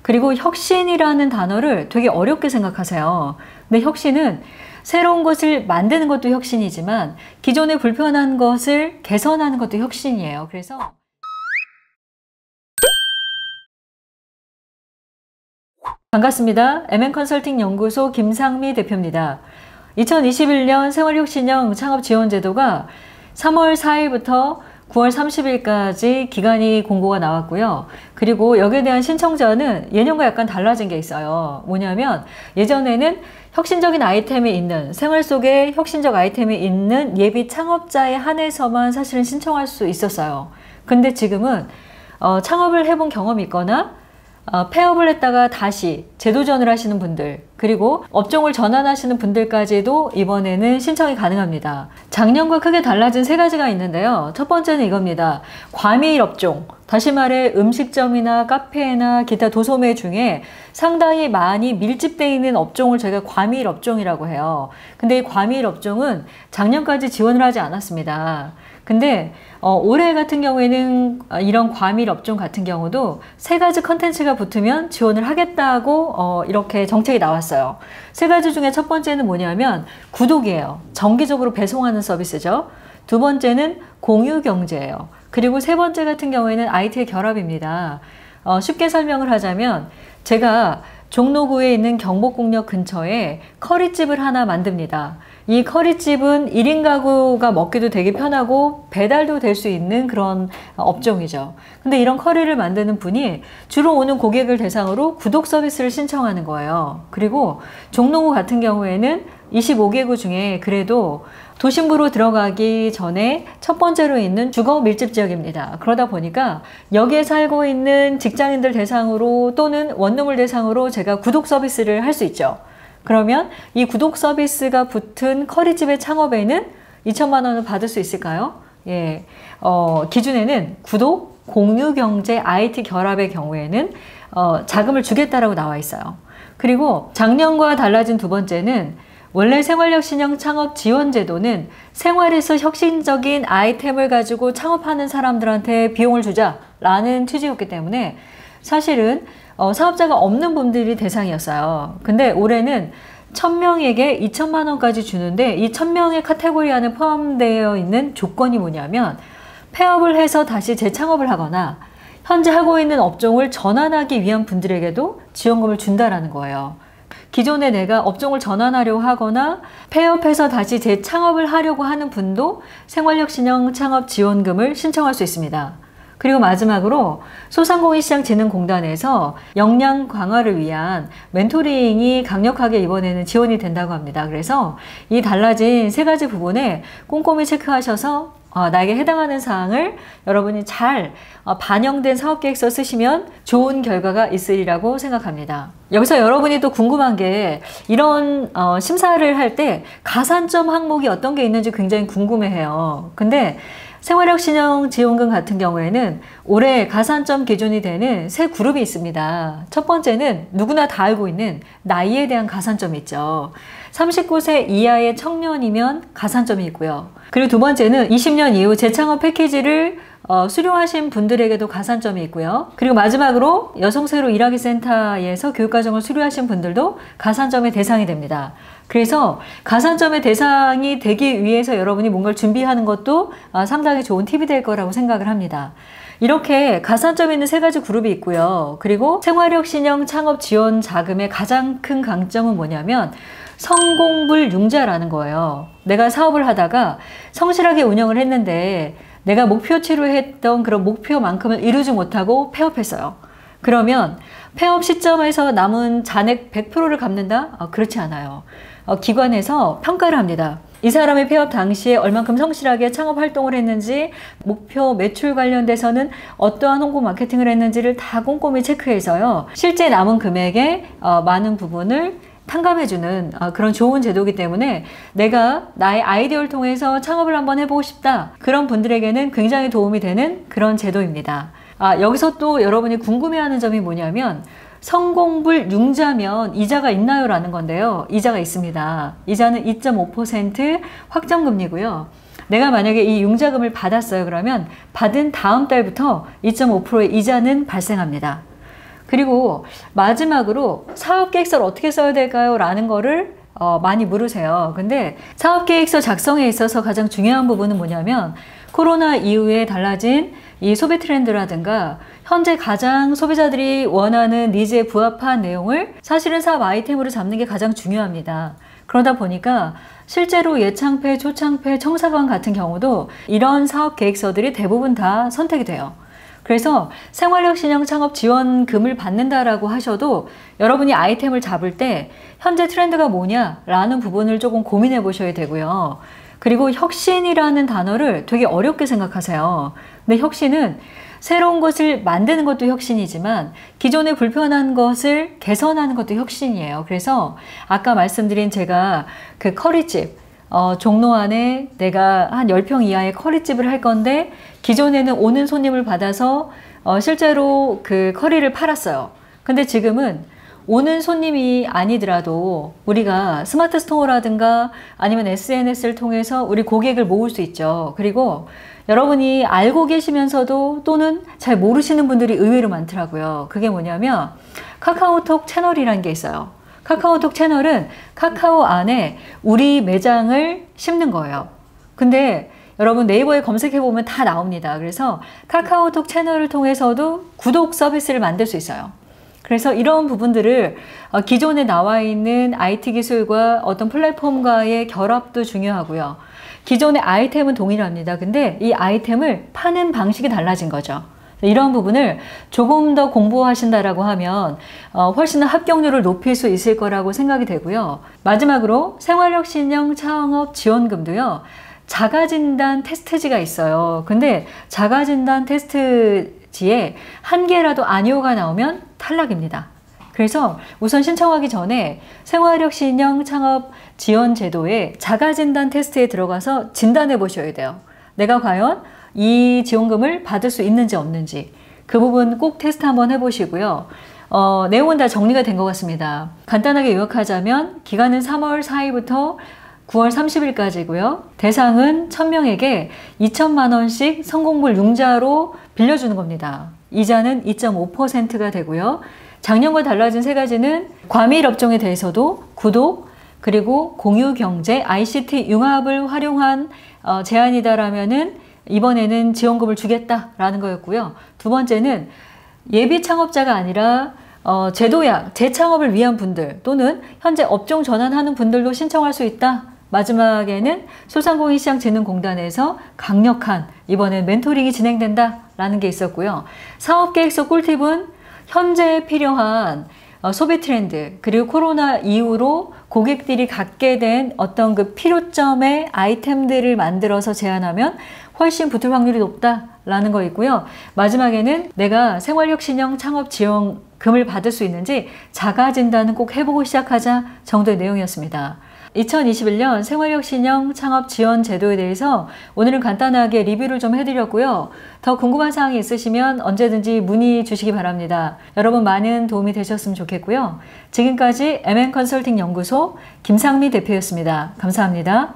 그리고 혁신이라는 단어를 되게 어렵게 생각하세요. 근데 혁신은 새로운 것을 만드는 것도 혁신이지만 기존에 불편한 것을 개선하는 것도 혁신이에요. 그래서 반갑습니다. MN컨설팅 연구소 김상미 대표입니다. 2021년 생활혁신형 창업지원제도가 3월 4일부터 9월 30일까지 기간이 공고가 나왔고요. 그리고 여기에 대한 신청자는 예년과 약간 달라진 게 있어요. 뭐냐면 예전에는 혁신적인 아이템이 있는, 생활 속에 혁신적 아이템이 있는 예비 창업자에 한해서만 사실은 신청할 수 있었어요. 근데 지금은 창업을 해본 경험이 있거나 폐업을 했다가 다시 재도전을 하시는 분들, 그리고 업종을 전환하시는 분들까지도 이번에는 신청이 가능합니다. 작년과 크게 달라진 세 가지가 있는데요. 첫 번째는 이겁니다. 과밀 업종, 다시 말해 음식점이나 카페나 기타 도소매 중에 상당히 많이 밀집되어 있는 업종을 저희가 과밀 업종이라고 해요. 근데 이 과밀 업종은 작년까지 지원을 하지 않았습니다. 근데 올해 같은 경우에는 이런 과밀 업종 같은 경우도 세 가지 컨텐츠가 붙으면 지원을 하겠다고 이렇게 정책이 나왔어요. 세 가지 중에 첫 번째는 뭐냐면 구독이에요. 정기적으로 배송하는 서비스죠. 두 번째는 공유 경제예요. 그리고 세 번째 같은 경우에는 IT의 결합입니다. 쉽게 설명을 하자면 제가 종로구에 있는 경복궁역 근처에 커리집을 하나 만듭니다. 이 커리집은 1인 가구가 먹기도 되게 편하고 배달도 될 수 있는 그런 업종이죠. 근데 이런 커리를 만드는 분이 주로 오는 고객을 대상으로 구독 서비스를 신청하는 거예요. 그리고 종로구 같은 경우에는 25개구 중에 그래도 도심부로 들어가기 전에 첫 번째로 있는 주거 밀집 지역입니다. 그러다 보니까 여기에 살고 있는 직장인들 대상으로 또는 원룸을 대상으로 제가 구독 서비스를 할 수 있죠. 그러면 이 구독 서비스가 붙은 커리집의 창업에는 2천만 원을 받을 수 있을까요? 예, 기준에는 구독, 공유 경제, IT 결합의 경우에는 자금을 주겠다라고 나와 있어요. 그리고 작년과 달라진 두 번째는 원래 생활혁신형 창업 지원제도는 생활에서 혁신적인 아이템을 가지고 창업하는 사람들한테 비용을 주자라는 취지였기 때문에 사실은 사업자가 없는 분들이 대상이었어요. 근데 올해는 1000명에게 2천만 원까지 주는데 이 1000명의 카테고리 안에 포함되어 있는 조건이 뭐냐면 폐업을 해서 다시 재창업을 하거나 현재 하고 있는 업종을 전환하기 위한 분들에게도 지원금을 준다라는 거예요. 기존에 내가 업종을 전환하려고 하거나 폐업해서 다시 재창업을 하려고 하는 분도 생활혁신형 창업 지원금을 신청할 수 있습니다. 그리고 마지막으로 소상공인시장진흥공단에서 역량 강화를 위한 멘토링이 강력하게 이번에는 지원이 된다고 합니다. 그래서 이 달라진 세 가지 부분에 꼼꼼히 체크하셔서 나에게 해당하는 사항을 여러분이 잘 반영된 사업계획서 쓰시면 좋은 결과가 있으리라고 생각합니다. 여기서 여러분이 또 궁금한 게 이런 심사를 할 때 가산점 항목이 어떤 게 있는지 굉장히 궁금해해요. 근데 생활혁신형 지원금 같은 경우에는 올해 가산점 기준이 되는 세 그룹이 있습니다. 첫 번째는 누구나 다 알고 있는 나이에 대한 가산점이 있죠. 39세 이하의 청년이면 가산점이 있고요. 그리고 두 번째는 20년 이후 재창업 패키지를 수료하신 분들에게도 가산점이 있고요. 그리고 마지막으로 여성세로 일하기 센터에서 교육과정을 수료하신 분들도 가산점의 대상이 됩니다. 그래서 가산점의 대상이 되기 위해서 여러분이 뭔가를 준비하는 것도 상당히 좋은 팁이 될 거라고 생각을 합니다. 이렇게 가산점이 있는 세 가지 그룹이 있고요. 그리고 생활혁신형 창업 지원 자금의 가장 큰 강점은 뭐냐면 성공불융자라는 거예요. 내가 사업을 하다가 성실하게 운영을 했는데 내가 목표치로 했던 그런 목표만큼을 이루지 못하고 폐업했어요. 그러면 폐업 시점에서 남은 잔액 100%를 갚는다? 그렇지 않아요. 기관에서 평가를 합니다. 이 사람의 폐업 당시에 얼만큼 성실하게 창업 활동을 했는지, 목표 매출 관련돼서는 어떠한 홍보 마케팅을 했는지를 다 꼼꼼히 체크해서요. 실제 남은 금액의 많은 부분을 탕감해주는 그런 좋은 제도이기 때문에 내가 나의 아이디어를 통해서 창업을 한번 해보고 싶다. 그런 분들에게는 굉장히 도움이 되는 그런 제도입니다. 여기서 또 여러분이 궁금해하는 점이 뭐냐면 성공불융자면 이자가 있나요? 라는 건데요. 이자가 있습니다. 이자는 2.5% 확정금리고요. 내가 만약에 이 융자금을 받았어요. 그러면 받은 다음 달부터 2.5%의 이자는 발생합니다. 그리고 마지막으로 사업계획서를 어떻게 써야 될까요? 라는 거를 많이 물으세요. 근데 사업계획서 작성에 있어서 가장 중요한 부분은 뭐냐면 코로나 이후에 달라진 이 소비 트렌드라든가 현재 가장 소비자들이 원하는 니즈에 부합한 내용을 사실은 사업 아이템으로 잡는 게 가장 중요합니다. 그러다 보니까 실제로 예창패, 초창패, 청사관 같은 경우도 이런 사업 계획서들이 대부분 다 선택이 돼요. 그래서 생활력신형 창업 지원금을 받는다라고 하셔도 여러분이 아이템을 잡을 때 현재 트렌드가 뭐냐라는 부분을 조금 고민해 보셔야 되고요. 그리고 혁신이라는 단어를 되게 어렵게 생각하세요. 근데 혁신은 새로운 것을 만드는 것도 혁신이지만 기존의 불편한 것을 개선하는 것도 혁신이에요. 그래서 아까 말씀드린 제가 그 커리집, 종로 안에 내가 한 10평 이하의 커리집을 할 건데 기존에는 오는 손님을 받아서 실제로 그 커리를 팔았어요. 근데 지금은 오는 손님이 아니더라도 우리가 스마트 스토어라든가 아니면 SNS를 통해서 우리 고객을 모을 수 있죠. 그리고 여러분이 알고 계시면서도 또는 잘 모르시는 분들이 의외로 많더라고요. 그게 뭐냐면 카카오톡 채널이라는 게 있어요. 카카오톡 채널은 카카오 안에 우리 매장을 심는 거예요. 근데 여러분 네이버에 검색해보면 다 나옵니다. 그래서 카카오톡 채널을 통해서도 구독 서비스를 만들 수 있어요. 그래서 이런 부분들을 기존에 나와 있는 IT 기술과 어떤 플랫폼과의 결합도 중요하고요. 기존의 아이템은 동일합니다. 근데 이 아이템을 파는 방식이 달라진 거죠. 이런 부분을 조금 더 공부하신다라고 하면 훨씬 더 합격률을 높일 수 있을 거라고 생각이 되고요. 마지막으로 생활력신형 창업 지원금도요. 자가진단 테스트지가 있어요. 근데 자가진단 테스트지에 한 개라도 아니오가 나오면 탈락입니다. 그래서 우선 신청하기 전에 생활력신형 창업 지원 제도의 자가진단 테스트에 들어가서 진단해 보셔야 돼요. 내가 과연 이 지원금을 받을 수 있는지 없는지 그 부분 꼭 테스트 한번 해보시고요. 내용은 다 정리가 된 것 같습니다. 간단하게 요약하자면 기간은 3월 4일부터 9월 30일까지고요. 대상은 1000명에게 2천만 원씩 성공물 융자로 빌려주는 겁니다. 이자는 2.5%가 되고요. 작년과 달라진 세 가지는 과밀 업종에 대해서도 구독, 그리고 공유 경제, ICT 융합을 활용한 제안이다라면은 이번에는 지원금을 주겠다라는 거였고요. 두 번째는 예비 창업자가 아니라 제도약, 재창업을 위한 분들 또는 현재 업종 전환하는 분들도 신청할 수 있다. 마지막에는 소상공인시장진흥공단에서 강력한 이번엔 멘토링이 진행된다라는 게 있었고요. 사업계획서 꿀팁은 현재 필요한 소비 트렌드 그리고 코로나 이후로 고객들이 갖게 된 어떤 그 필요점의 아이템들을 만들어서 제안하면 훨씬 붙을 확률이 높다라는 거 있고요. 마지막에는 내가 생활력신형 창업 지원금을 받을 수 있는지 자가진단은 꼭 해보고 시작하자 정도의 내용이었습니다. 2021년 생활력신형 창업 지원 제도에 대해서 오늘은 간단하게 리뷰를 좀 해드렸고요. 더 궁금한 사항이 있으시면 언제든지 문의 주시기 바랍니다. 여러분 많은 도움이 되셨으면 좋겠고요. 지금까지 MN컨설팅 연구소 김상미 대표였습니다. 감사합니다.